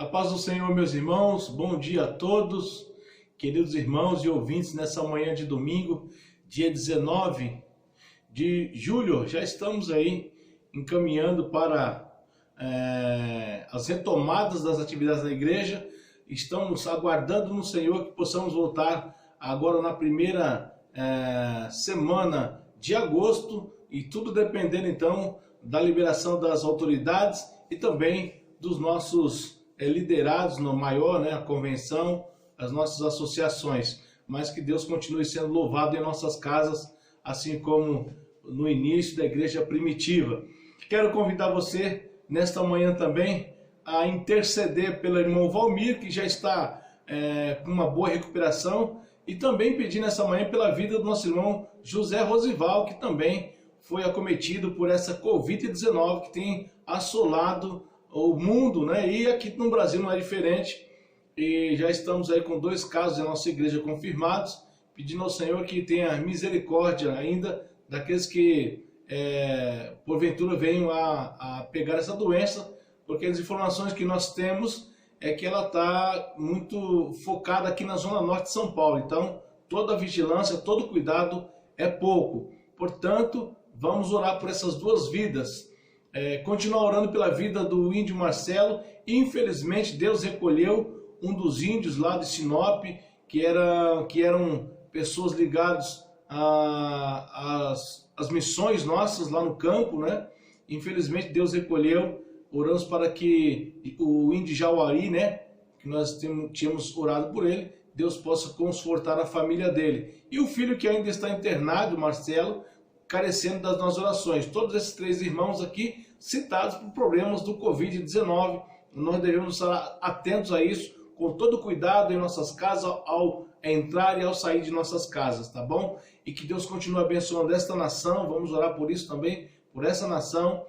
A paz do Senhor, meus irmãos, bom dia a todos, queridos irmãos e ouvintes, nessa manhã de domingo, dia 19 de julho, já estamos aí encaminhando para as retomadas das atividades da igreja. Estamos aguardando no Senhor que possamos voltar agora na primeira semana de agosto, e tudo dependendo então da liberação das autoridades e também dos nossos liderados no maior, a convenção, as nossas associações, mas que Deus continue sendo louvado em nossas casas, assim como no início da igreja primitiva. Quero convidar você nesta manhã também a interceder pelo irmão Valmir, que já está com uma boa recuperação, e também pedir nessa manhã pela vida do nosso irmão José Rosival, que também foi acometido por essa Covid-19 que tem assolado o mundo, e aqui no Brasil não é diferente. E já estamos aí com 2 casos da nossa igreja confirmados, pedindo ao Senhor que tenha misericórdia ainda daqueles que porventura venham a pegar essa doença, porque as informações que nós temos é que ela está muito focada aqui na zona norte de São Paulo, então toda a vigilância, todo cuidado é pouco. Portanto, vamos orar por essas 2 vidas, continuar orando pela vida do índio Marcelo. Infelizmente Deus recolheu um dos índios lá de Sinop, que eram pessoas ligadas às missões nossas lá no campo, Infelizmente Deus recolheu. Oramos para que o índio Jauari, que nós tínhamos orado por ele, Deus possa confortar a família dele. E o filho que ainda está internado, Marcelo, carecendo das nossas orações. Todos esses 3 irmãos aqui citados por problemas do Covid-19. Nós devemos estar atentos a isso, com todo cuidado em nossas casas, ao entrar e ao sair de nossas casas, tá bom? E que Deus continue abençoando esta nação. Vamos orar por isso também, por essa nação,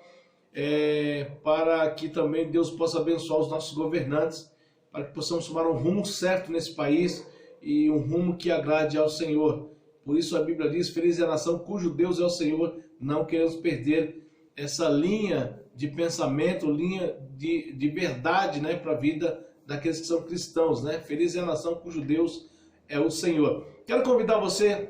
para que também Deus possa abençoar os nossos governantes, para que possamos tomar um rumo certo nesse país e um rumo que agrade ao Senhor. Por isso a Bíblia diz: feliz é a nação cujo Deus é o Senhor. Não queremos perder essa linha de pensamento, linha de verdade, para a vida daqueles que são cristãos, Feliz é a nação cujo Deus é o Senhor. Quero convidar você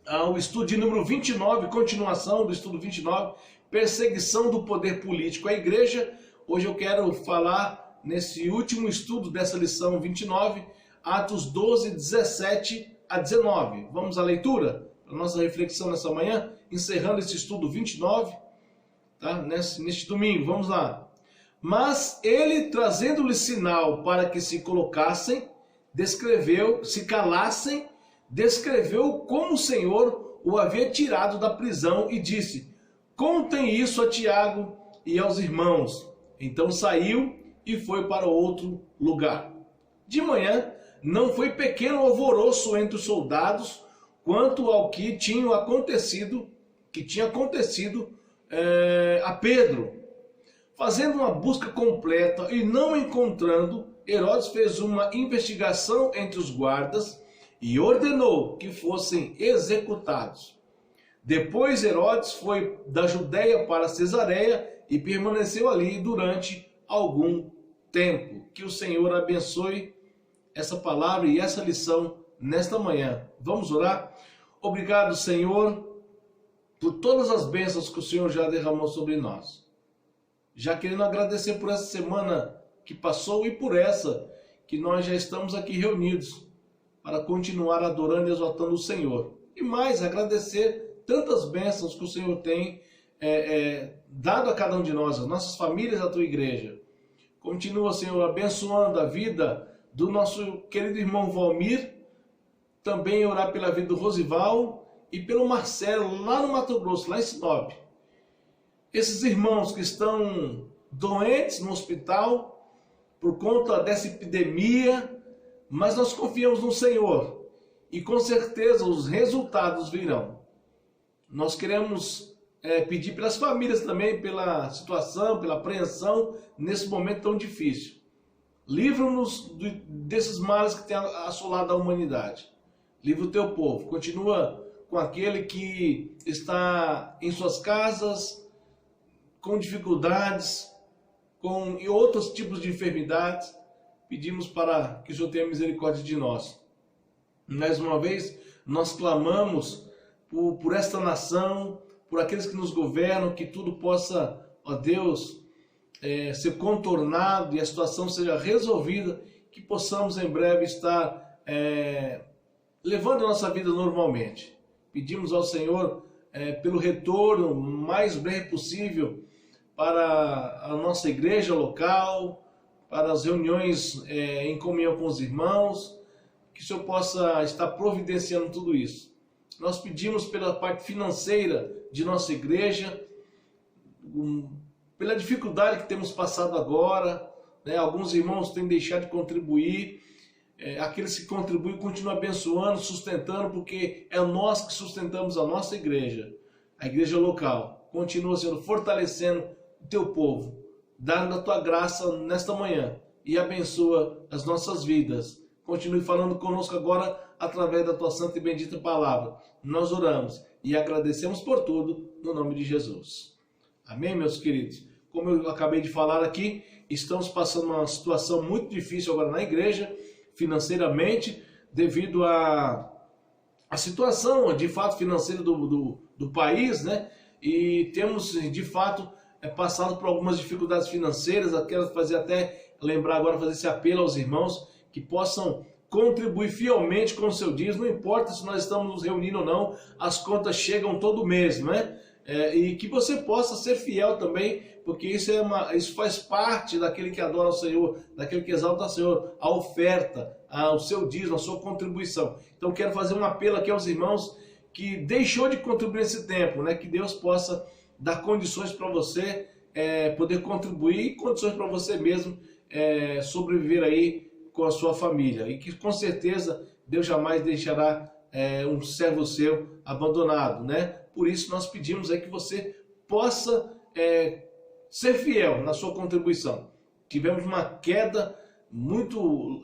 ao estudo de número 29, continuação do estudo 29, perseguição do poder político à igreja. Hoje eu quero falar, nesse último estudo dessa lição 29, Atos 12, 17 a 19. Vamos à leitura, a nossa reflexão nessa manhã, encerrando esse estudo 29, neste domingo. Vamos lá. Mas ele, trazendo-lhe sinal para que se colocassem, se calassem, descreveu como o Senhor o havia tirado da prisão e disse: contem isso a Tiago e aos irmãos. Então saiu e foi para outro lugar. De manhã não foi pequeno alvoroço entre os soldados quanto ao que tinha acontecido a Pedro. Fazendo uma busca completa e não encontrando, Herodes fez uma investigação entre os guardas e ordenou que fossem executados. Depois Herodes foi da Judeia para Cesareia e permaneceu ali durante algum tempo. Que o Senhor abençoe essa palavra e essa lição nesta manhã. Vamos orar? Obrigado, Senhor, por todas as bênçãos que o Senhor já derramou sobre nós. Já querendo agradecer por essa semana que passou e por essa que nós já estamos aqui reunidos para continuar adorando e exaltando o Senhor. E mais, agradecer tantas bênçãos que o Senhor tem dado a cada um de nós, as nossas famílias, a tua igreja. Continua, Senhor, abençoando a vida do nosso querido irmão Valmir, também orar pela vida do Rosival e pelo Marcelo, lá no Mato Grosso, lá em Sinop. Esses irmãos que estão doentes no hospital por conta dessa epidemia, mas nós confiamos no Senhor e com certeza os resultados virão. Nós queremos pedir pelas famílias também, pela situação, pela apreensão nesse momento tão difícil. Livra-nos desses males que têm assolado a humanidade. Livra o teu povo. Continua com aquele que está em suas casas, com dificuldades, com outros tipos de enfermidades. pedimos para que o Senhor tenha misericórdia de nós. Mais uma vez, nós clamamos por esta nação, por aqueles que nos governam, que tudo possa, ó Deus, ser contornado e a situação seja resolvida, que possamos em breve estar levando a nossa vida normalmente. Pedimos ao Senhor pelo retorno mais breve possível para a nossa igreja local, para as reuniões em comunhão com os irmãos, que o Senhor possa estar providenciando tudo isso. Nós pedimos pela parte financeira de nossa igreja, pela dificuldade que temos passado agora, né? Alguns irmãos têm deixado de contribuir, aqueles que contribuem continuam abençoando, sustentando, porque é nós que sustentamos a nossa igreja, a igreja local. Continua, Senhor, fortalecendo o teu povo, dando a tua graça nesta manhã e abençoa as nossas vidas. Continue falando conosco agora através da tua santa e bendita palavra. Nós oramos e agradecemos por tudo no nome de Jesus. Amém, meus queridos? Como eu acabei de falar aqui, estamos passando uma situação muito difícil agora na igreja, financeiramente, devido à situação, de fato, financeira do país, né? E temos, de fato, passado por algumas dificuldades financeiras. Eu quero lembrar agora, fazer esse apelo aos irmãos que possam contribuir fielmente com o seu dízimo. Não importa se nós estamos nos reunindo ou não, as contas chegam todo mês, não é? E que você possa ser fiel também, porque isso faz parte daquele que adora o Senhor, daquele que exalta o Senhor, a oferta, o seu dízimo, a sua contribuição. Então quero fazer um apelo aqui aos irmãos que deixou de contribuir nesse tempo, né? Que Deus possa dar condições para você poder contribuir e condições para você mesmo sobreviver aí com a sua família. E que com certeza Deus jamais deixará um servo seu abandonado, né? Por isso nós pedimos aí que você possa ser fiel na sua contribuição. Tivemos uma queda muito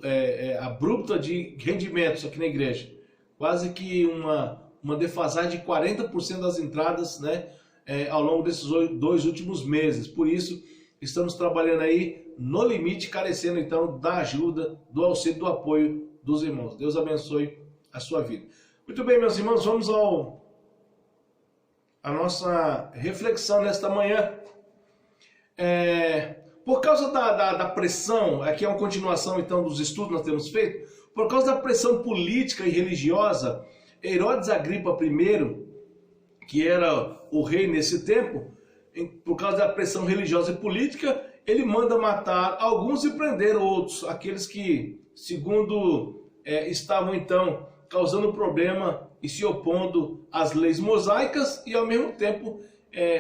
abrupta de rendimentos aqui na igreja. Quase que uma defasagem de 40% das entradas, né, ao longo desses 2 últimos meses. Por isso, estamos trabalhando aí no limite, carecendo então da ajuda, do auxílio, do apoio dos irmãos. Deus abençoe a sua vida. Muito bem, meus irmãos, vamos a nossa reflexão nesta manhã. Por causa da pressão, aqui é uma continuação então dos estudos que nós temos feito, por causa da pressão política e religiosa, Herodes Agripa I, que era o rei nesse tempo, por causa da pressão religiosa e política, ele manda matar alguns e prender outros, aqueles que, segundo estavam então causando problema e se opondo às leis mosaicas e ao mesmo tempo,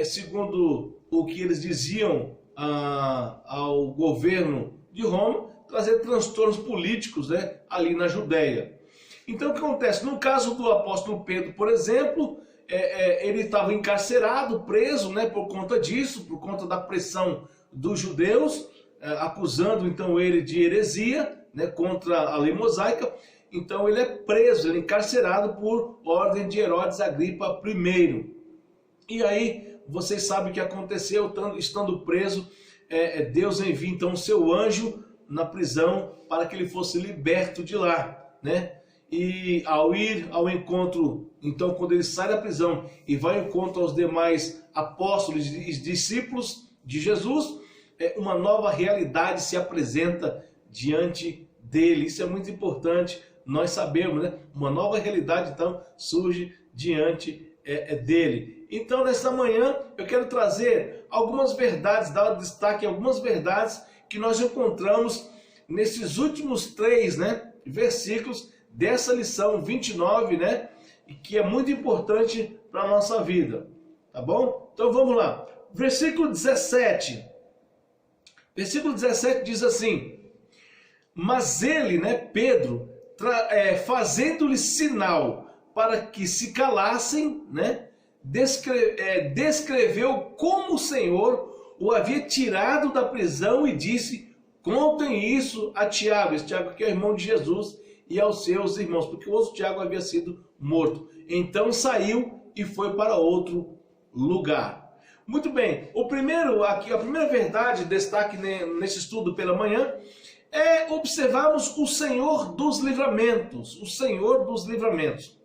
segundo o que eles diziam ao governo de Roma, trazer transtornos políticos, né, ali na Judéia. Então o que acontece? No caso do apóstolo Pedro, por exemplo, ele estava encarcerado, preso, né, por conta disso, por conta da pressão dos judeus, acusando então ele de heresia, né, contra a lei mosaica. Então ele é preso, ele é encarcerado por ordem de Herodes Agripa I. E aí, vocês sabem o que aconteceu, estando preso, Deus envia então o seu anjo na prisão para que ele fosse liberto de lá, né? E ao ir ao encontro, então quando ele sai da prisão e vai ao encontro aos demais apóstolos e discípulos de Jesus, uma nova realidade se apresenta diante dele. Isso é muito importante, nós sabemos, né? Uma nova realidade então surge diante dele. Então nessa manhã eu quero trazer algumas verdades, dar destaque a algumas verdades que nós encontramos nesses últimos 3, né, versículos dessa lição 29, né, e que é muito importante para a nossa vida, tá bom? Então vamos lá, versículo 17. Versículo 17 diz assim: mas ele, né, Pedro, fazendo-lhe sinal para que se calassem, né, descreveu como o Senhor o havia tirado da prisão e disse: contem isso a Tiago. Esse Tiago que é o irmão de Jesus, e aos seus irmãos, porque o outro Tiago havia sido morto. Então saiu e foi para outro lugar. Muito bem, a primeira verdade, destaque nesse estudo pela manhã, é observarmos o Senhor dos livramentos. O Senhor dos livramentos.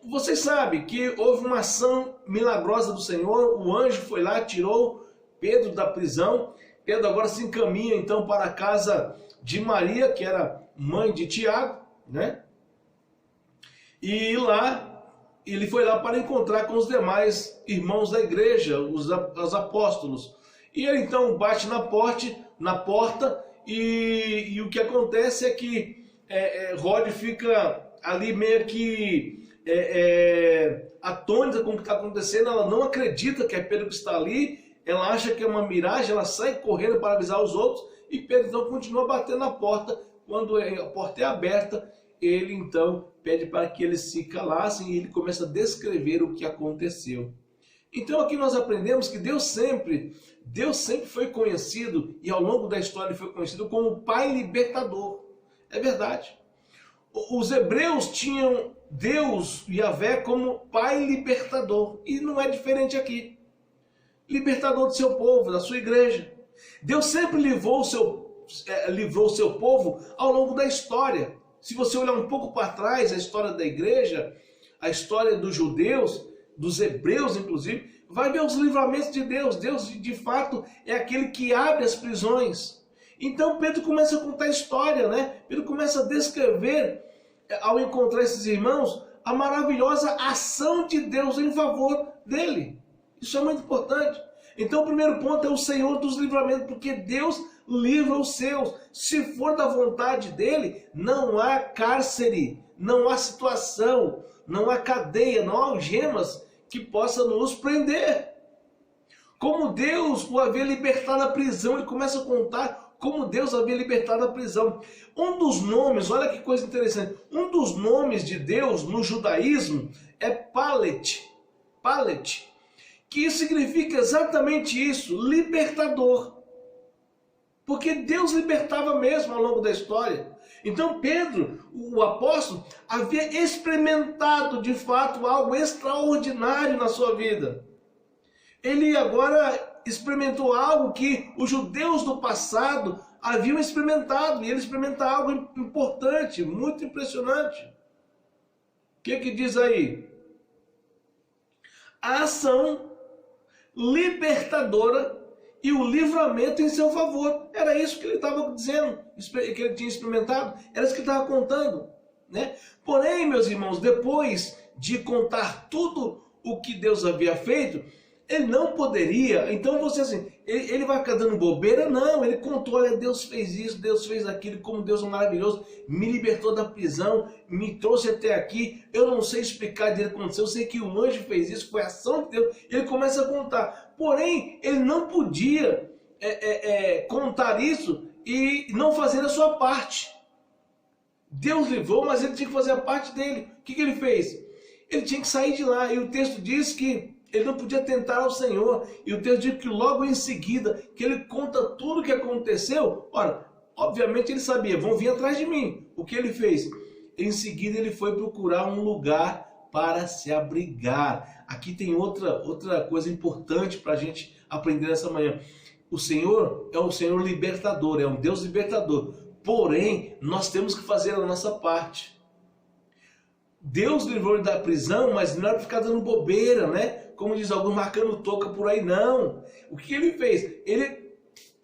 Vocês sabem que houve uma ação milagrosa do Senhor, o anjo foi lá, tirou Pedro da prisão. Pedro agora se encaminha então para a casa de Maria, que era mãe de Tiago, né? E lá, ele foi lá para encontrar com os demais irmãos da igreja, os apóstolos. E ele então bate na porta e o que acontece é que Rode fica ali meio que atônita com o que está acontecendo. Ela não acredita que é Pedro que está ali, ela acha que é uma miragem, ela sai correndo para avisar os outros, e Pedro então continua batendo na porta. Quando a porta é aberta, ele então pede para que eles se calassem e ele começa a descrever o que aconteceu. Então aqui nós aprendemos que Deus sempre foi conhecido, e ao longo da história ele foi conhecido como o Pai Libertador. É verdade. Os hebreus tinham Deus, Yahvé, como Pai Libertador, e não é diferente aqui. Libertador do seu povo, da sua igreja. Deus sempre livrou o seu povo ao longo da história. Se você olhar um pouco para trás, a história da igreja, a história dos judeus, dos hebreus inclusive, vai ver os livramentos de Deus. Deus, de fato, é aquele que abre as prisões. Então Pedro começa a contar a história, né? Pedro começa a descrever, ao encontrar esses irmãos, a maravilhosa ação de Deus em favor dele. Isso é muito importante. Então o primeiro ponto é o Senhor dos livramentos, porque Deus livra os seus. Se for da vontade dele, não há cárcere, não há situação, não há cadeia, não há algemas que possa nos prender. Como Deus o havia libertado da prisão, ele começa a contar como Deus havia libertado da prisão. Um dos nomes, olha que coisa interessante, um dos nomes de Deus no judaísmo é Palet, que significa exatamente isso, libertador. Porque Deus libertava mesmo ao longo da história. Então Pedro, o apóstolo, havia experimentado de fato algo extraordinário na sua vida. Ele agora experimentou algo que os judeus do passado haviam experimentado. E ele experimenta algo importante, muito impressionante. O que diz aí? A ação libertadora e o livramento em seu favor. Era isso que ele estava dizendo, que ele tinha experimentado, era isso que ele estava contando, né? Porém, meus irmãos, depois de contar tudo o que Deus havia feito, ele não poderia, então você assim, ele vai ficar dando bobeira? Não, ele contou, olha, Deus fez isso, Deus fez aquilo, como Deus é maravilhoso, me libertou da prisão, me trouxe até aqui, eu não sei explicar direito o que aconteceu, eu sei que o anjo fez isso, foi a ação de Deus, ele começa a contar. Porém, ele não podia contar isso e não fazer a sua parte. Deus livrou, mas ele tinha que fazer a parte dele. O que ele fez? Ele tinha que sair de lá, e o texto diz que ele não podia tentar ao Senhor. E o texto diz que logo em seguida, que ele conta tudo o que aconteceu. Ora, obviamente ele sabia, vão vir atrás de mim. O que ele fez? Em seguida ele foi procurar um lugar para se abrigar. Aqui tem outra coisa importante para a gente aprender nessa manhã. O Senhor é um Senhor libertador, é um Deus libertador. Porém, nós temos que fazer a nossa parte. Deus livrou ele da prisão, mas não era para ficar dando bobeira, né? Como diz alguns, marcando toca por aí, não. O que ele fez? Ele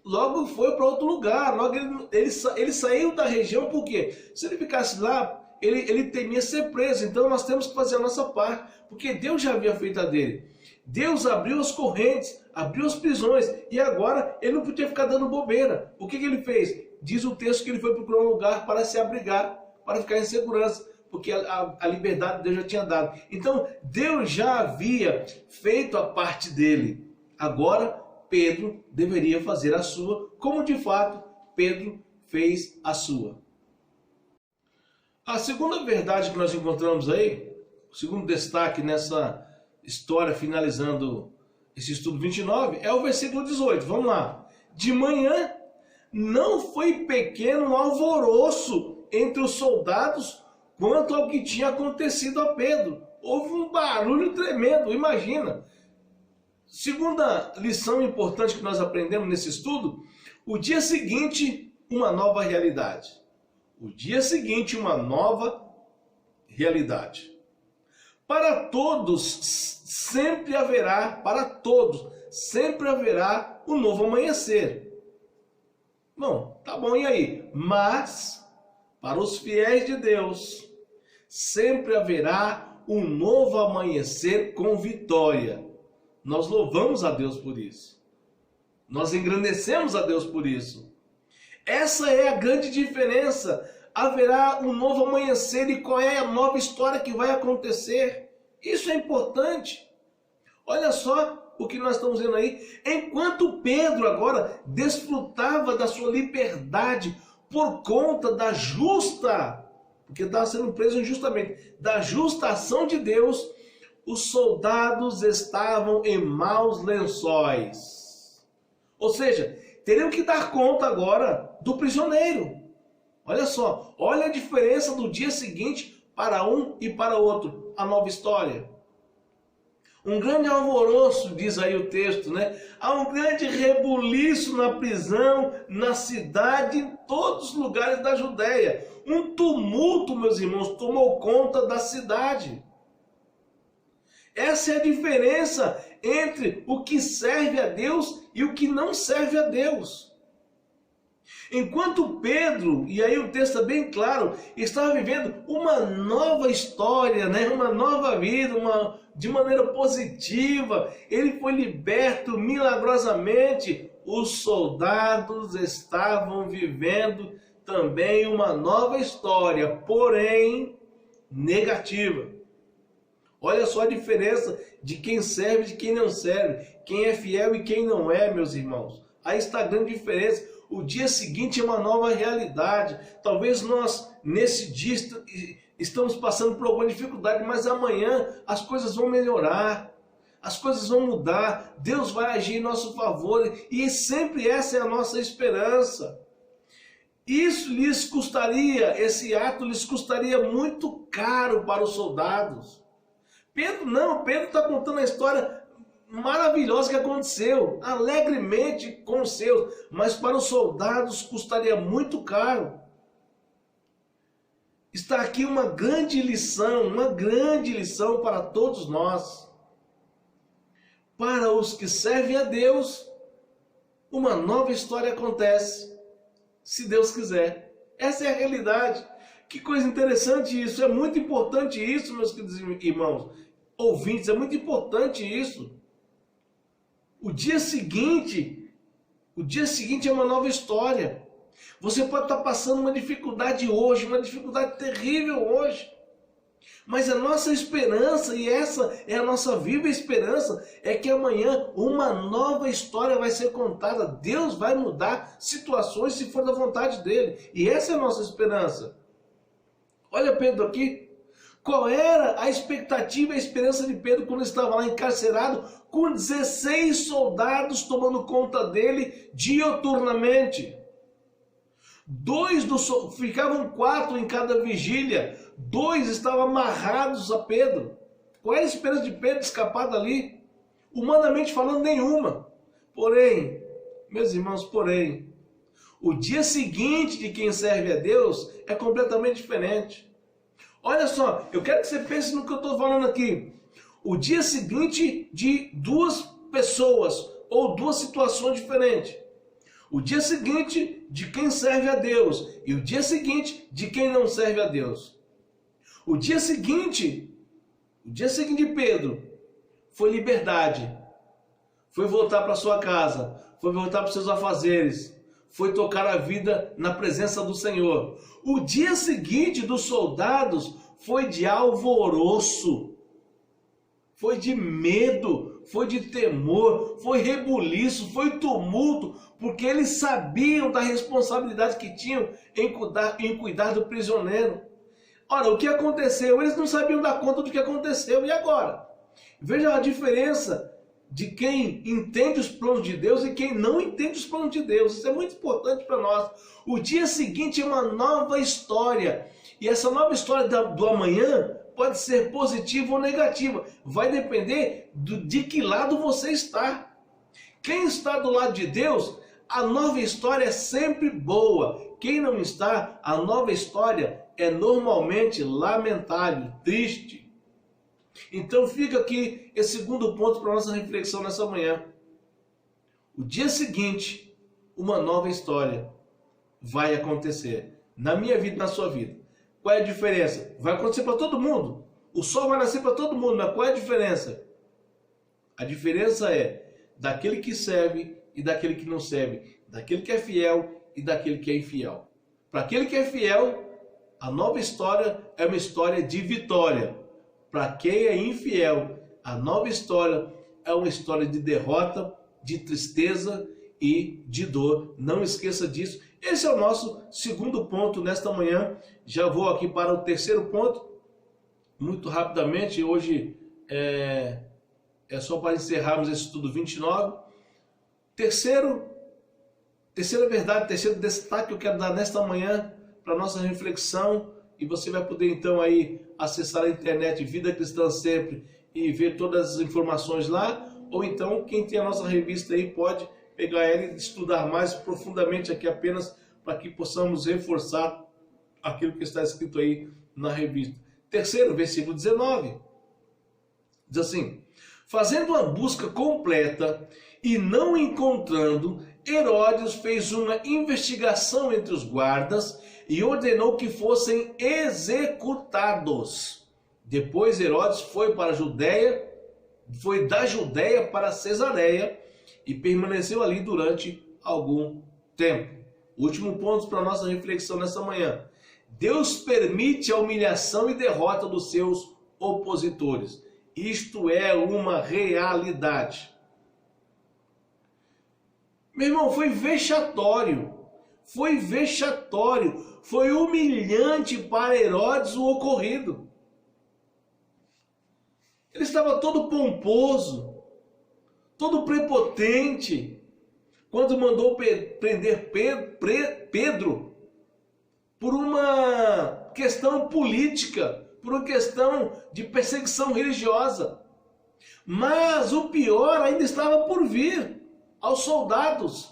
logo foi para outro lugar, logo ele saiu da região, por quê? Se ele ficasse lá, ele temia ser preso. Então nós temos que fazer a nossa parte, porque Deus já havia feito a dele. Deus abriu as correntes, abriu as prisões, e agora ele não podia ficar dando bobeira. O que ele fez? Diz o texto que ele foi procurar um lugar para se abrigar, para ficar em segurança, porque a liberdade Deus já tinha dado. Então Deus já havia feito a parte dele. Agora Pedro deveria fazer a sua, como de fato Pedro fez a sua. A segunda verdade que nós encontramos aí, o segundo destaque nessa história, finalizando esse estudo 29, é o versículo 18. Vamos lá. De manhã não foi pequeno alvoroço entre os soldados quanto ao que tinha acontecido a Pedro. Houve um barulho tremendo, imagina. Segunda lição importante que nós aprendemos nesse estudo, O dia seguinte, uma nova realidade. O dia seguinte, uma nova realidade. Para todos sempre haverá um novo amanhecer. Bom, tá bom, e aí? Mas, para os fiéis de Deus, sempre haverá um novo amanhecer com vitória. Nós louvamos a Deus por isso. Nós engrandecemos a Deus por isso. Essa é a grande diferença. Haverá um novo amanhecer, e qual é a nova história que vai acontecer? Isso é importante. Olha só o que nós estamos vendo aí. Enquanto Pedro agora desfrutava da sua liberdade por conta da justa, porque estava sendo preso injustamente, da justa ação de Deus, os soldados estavam em maus lençóis. Ou seja, teriam que dar conta agora do prisioneiro. Olha só, olha a diferença do dia seguinte para um e para outro, a nova história. Um grande alvoroço, diz aí o texto, né? Há um grande rebuliço na prisão, na cidade, em todos os lugares da Judéia. Um tumulto, meus irmãos, tomou conta da cidade. Essa é a diferença entre o que serve a Deus e o que não serve a Deus. Enquanto Pedro, e aí o texto é bem claro, estava vivendo uma nova história, né? Uma nova vida, de maneira positiva, ele foi liberto milagrosamente. Os soldados estavam vivendo também uma nova história, porém negativa. Olha só a diferença de quem serve e de quem não serve, quem é fiel e quem não é, meus irmãos. Aí está a grande diferença. O dia seguinte é uma nova realidade. Talvez nós, nesse dia, estamos passando por alguma dificuldade, mas amanhã as coisas vão melhorar, as coisas vão mudar, Deus vai agir em nosso favor, e sempre essa é a nossa esperança. Esse ato lhes custaria muito caro para os soldados. Pedro está contando a história maravilhosa que aconteceu, alegremente com os seus, mas para os soldados custaria muito caro. Está aqui uma grande lição para todos nós. Para os que servem a Deus, uma nova história acontece, se Deus quiser. Essa é a realidade. Que coisa interessante isso, é muito importante isso, meus queridos irmãos, ouvintes, é muito importante isso. O dia seguinte é uma nova história. Você pode estar passando uma dificuldade hoje, uma dificuldade terrível hoje. Mas a nossa esperança, e essa é a nossa viva esperança, é que amanhã uma nova história vai ser contada. Deus vai mudar situações se for da vontade dele. E essa é a nossa esperança. Olha Pedro aqui. Qual era a expectativa e a esperança de Pedro quando estava lá encarcerado, com 16 soldados tomando conta dele dioturnamente? Ficavam 4 em cada vigília, 2 estavam amarrados a Pedro. Qual era a esperança de Pedro escapar dali? Humanamente falando, nenhuma. Porém, meus irmãos, o dia seguinte de quem serve a Deus é completamente diferente. Olha só, eu quero que você pense no que eu estou falando aqui. O dia seguinte de 2 pessoas ou 2 situações diferentes. O dia seguinte de quem serve a Deus e o dia seguinte de quem não serve a Deus. O dia seguinte de Pedro foi liberdade. Foi voltar para sua casa, foi voltar para os seus afazeres, foi tocar a vida na presença do Senhor. O dia seguinte dos soldados foi de alvoroço, foi de medo, foi de temor, foi rebuliço, foi tumulto, porque eles sabiam da responsabilidade que tinham em cuidar do prisioneiro. Ora, o que aconteceu? Eles não sabiam dar conta do que aconteceu, e agora? Veja a diferença de quem entende os planos de Deus e quem não entende os planos de Deus. Isso é muito importante para nós. O dia seguinte é uma nova história. E essa nova história do amanhã pode ser positiva ou negativa. Vai depender de que lado você está. Quem está do lado de Deus, A nova história é sempre boa. Quem não está, a nova história é normalmente lamentável, triste. Então fica aqui esse segundo ponto para a nossa reflexão nessa manhã. O dia seguinte, uma nova história vai acontecer. Na minha vida e na sua vida. Qual é a diferença? Vai acontecer para todo mundo. O sol vai nascer para todo mundo, mas qual é a diferença? A diferença é daquele que serve e daquele que não serve. Daquele que é fiel e daquele que é infiel. Para aquele que é fiel, a nova história é uma história de vitória. Para quem é infiel, a nova história é uma história de derrota, de tristeza e de dor. Não esqueça disso. Esse é o nosso segundo ponto nesta manhã. Já vou aqui para o terceiro ponto. Muito rapidamente, hoje é só para encerrarmos esse estudo 29. Terceira verdade, terceiro destaque que eu quero dar nesta manhã para a nossa reflexão. E você vai poder então aí acessar a internet Vida Cristã Sempre e ver todas as informações lá. Ou então, quem tem a nossa revista aí pode pegar ela e estudar mais profundamente aqui apenas para que possamos reforçar aquilo que está escrito aí na revista. Terceiro, versículo 19. Diz assim: fazendo uma busca completa e não encontrando, Herodes fez uma investigação entre os guardas e ordenou que fossem executados. Depois Herodes foi da Judéia para Cesareia e permaneceu ali durante algum tempo. Último ponto para a nossa reflexão nessa manhã. Deus permite a humilhação e derrota dos seus opositores. Isto é uma realidade. Meu irmão, foi vexatório. Foi humilhante para Herodes o ocorrido. Ele estava todo pomposo, todo prepotente, quando mandou prender Pedro por uma questão política, por uma questão de perseguição religiosa. Mas o pior ainda estava por vir aos soldados.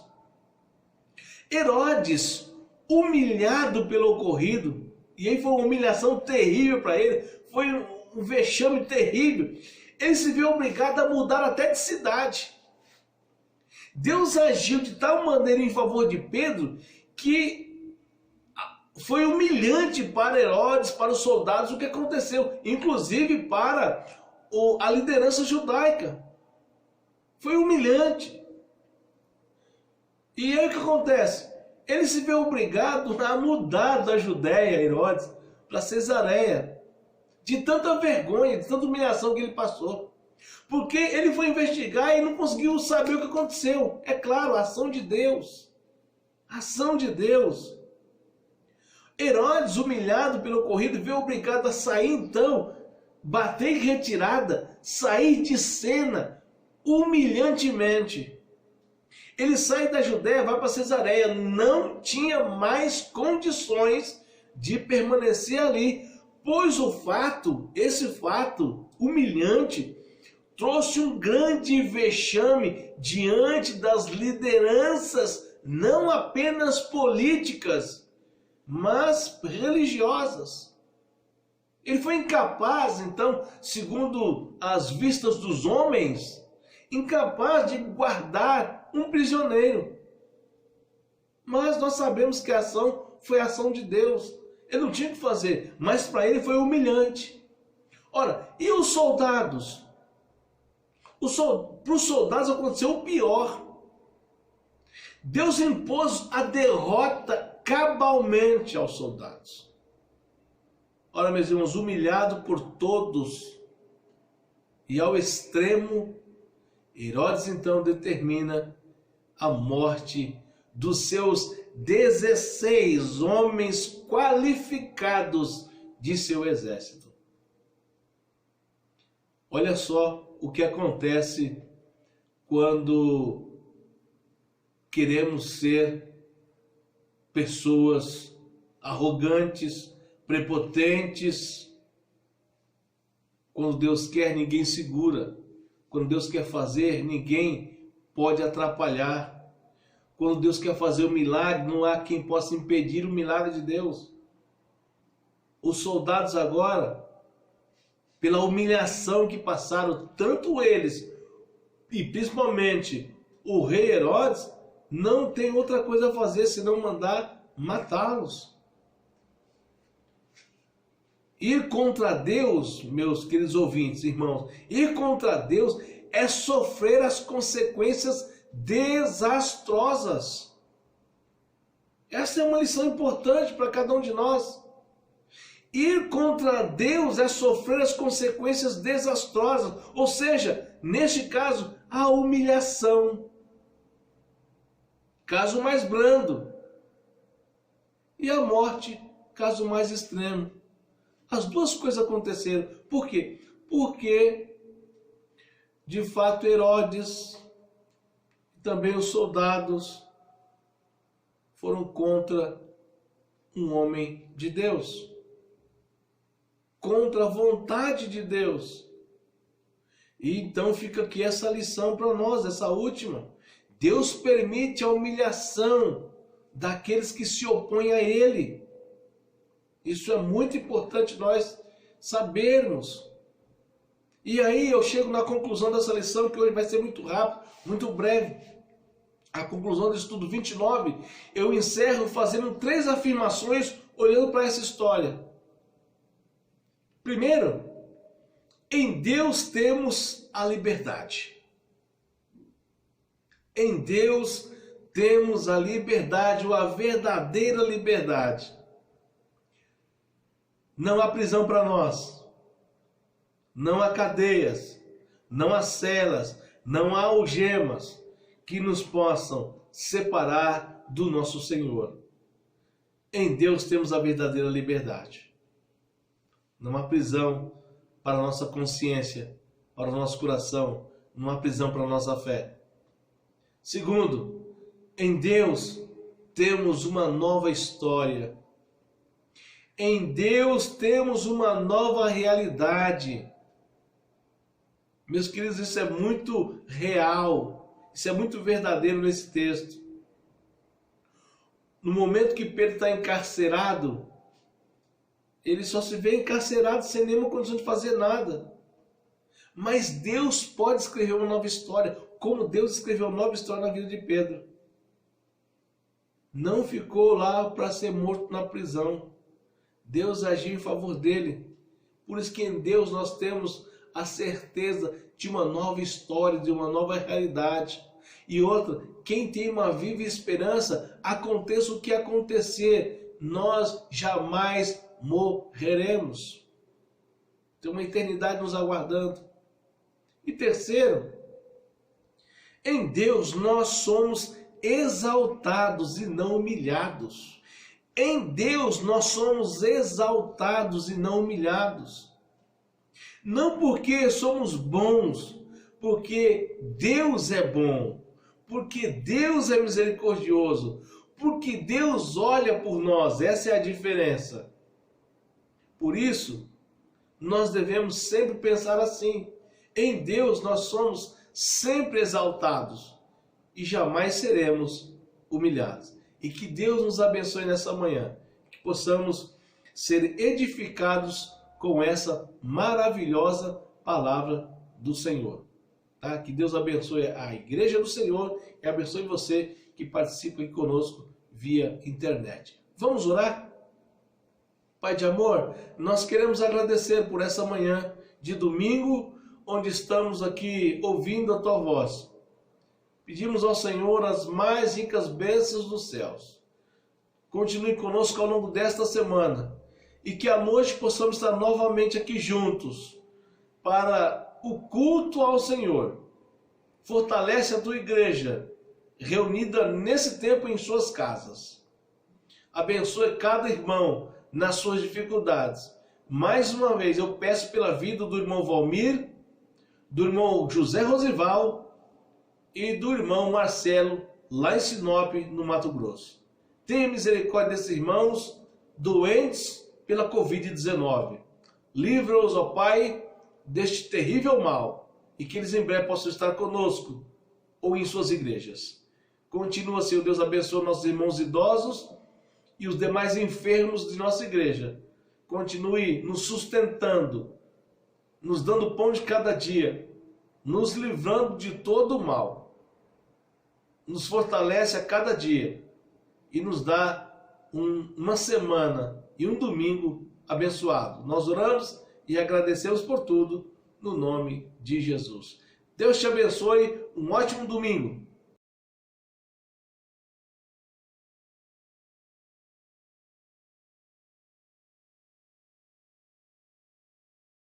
Herodes, humilhado pelo ocorrido, e aí foi uma humilhação terrível para ele, foi um vexame terrível, ele se viu obrigado a mudar até de cidade. Deus agiu de tal maneira em favor de Pedro que foi humilhante para Herodes, para os soldados, o que aconteceu, inclusive para a liderança judaica. Foi humilhante. E aí o que acontece? Ele se vê obrigado a mudar da Judéia, Herodes, para Cesareia, de tanta vergonha, de tanta humilhação que ele passou. Porque ele foi investigar e não conseguiu saber o que aconteceu. É claro, a ação de Deus. A ação de Deus. Herodes, humilhado pelo ocorrido, veio obrigado a sair então, bater em retirada, sair de cena, humilhantemente. Ele sai da Judéia, vai para Cesareia, não tinha mais condições de permanecer ali, pois esse fato humilhante, trouxe um grande vexame diante das lideranças, não apenas políticas, mas religiosas. Ele foi incapaz, então, segundo as vistas dos homens, incapaz de guardar um prisioneiro. Mas nós sabemos que a ação foi a ação de Deus. Ele não tinha o que fazer, mas para ele foi humilhante. Ora, e os soldados? Para os soldados aconteceu o pior. Deus impôs a derrota cabalmente aos soldados. Ora, meus irmãos, humilhado por todos e ao extremo, Herodes então determina a morte dos seus 16 homens qualificados de seu exército. Olha só o que acontece quando queremos ser pessoas arrogantes, prepotentes. Quando Deus quer, ninguém segura. Quando Deus quer fazer, ninguém pode atrapalhar. Quando Deus quer fazer o milagre, não há quem possa impedir o milagre de Deus. Os soldados agora, pela humilhação que passaram, tanto eles e principalmente o rei Herodes, não tem outra coisa a fazer senão mandar matá-los. Ir contra Deus, meus queridos ouvintes, irmãos, ir contra Deus é sofrer as consequências desastrosas. Essa é uma lição importante para cada um de nós. Ir contra Deus é sofrer as consequências desastrosas, ou seja, neste caso, a humilhação. Caso mais brando. E a morte, caso mais extremo. As duas coisas aconteceram. Por quê? Porque, de fato, Herodes e também os soldados foram contra um homem de Deus. Contra a vontade de Deus. E então fica aqui essa lição para nós, essa última. Deus permite a humilhação daqueles que se opõem a Ele. Isso é muito importante nós sabermos. E aí eu chego na conclusão dessa lição, que hoje vai ser muito rápido, muito breve. A conclusão do estudo 29, eu encerro fazendo 3 afirmações olhando para essa história. Primeiro, em Deus temos a liberdade. Em Deus temos a liberdade, ou a verdadeira liberdade. Não há prisão para nós. Não há cadeias, não há celas, não há algemas que nos possam separar do nosso Senhor. Em Deus temos a verdadeira liberdade. Não há prisão para a nossa consciência, para o nosso coração, não há prisão para a nossa fé. Segundo, em Deus temos uma nova história. Em Deus temos uma nova realidade. Meus queridos, isso é muito real, isso é muito verdadeiro nesse texto. No momento que Pedro está encarcerado, ele só se vê encarcerado sem nenhuma condição de fazer nada. Mas Deus pode escrever uma nova história, como Deus escreveu uma nova história na vida de Pedro. Não ficou lá para ser morto na prisão. Deus agiu em favor dele. Por isso que em Deus nós temos a certeza de uma nova história, de uma nova realidade. E outra, quem tem uma viva esperança, aconteça o que acontecer, nós jamais morreremos. Tem uma eternidade nos aguardando. E terceiro, em Deus nós somos exaltados e não humilhados. Em Deus nós somos exaltados e não humilhados. Não porque somos bons, porque Deus é bom, porque Deus é misericordioso, porque Deus olha por nós. Essa é a diferença. Por isso, nós devemos sempre pensar assim. Em Deus nós somos sempre exaltados e jamais seremos humilhados. E que Deus nos abençoe nessa manhã, que possamos ser edificados com essa maravilhosa palavra do Senhor. Tá? Que Deus abençoe a Igreja do Senhor e abençoe você que participa aqui conosco via internet. Vamos orar? Pai de amor, nós queremos agradecer por essa manhã de domingo, onde estamos aqui ouvindo a Tua voz. Pedimos ao Senhor as mais ricas bênçãos dos céus. Continue conosco ao longo desta semana e que à noite possamos estar novamente aqui juntos para o culto ao Senhor. Fortalece a Tua igreja reunida nesse tempo em suas casas. Abençoe cada irmão nas suas dificuldades. Mais uma vez eu peço pela vida do irmão Valmir, do irmão José Rosival e do irmão Marcelo, lá em Sinop, no Mato Grosso. Tenha misericórdia desses irmãos doentes pela Covid-19. Livra-os, ó Pai, deste terrível mal, e que eles em breve possam estar conosco ou em suas igrejas. Continua, Senhor Deus, abençoa nossos irmãos idosos e os demais enfermos de nossa igreja. Continue nos sustentando, nos dando pão de cada dia, nos livrando de todo o mal. Nos fortalece a cada dia e nos dá uma semana e um domingo abençoado. Nós oramos e agradecemos por tudo, no nome de Jesus. Deus te abençoe, um ótimo domingo.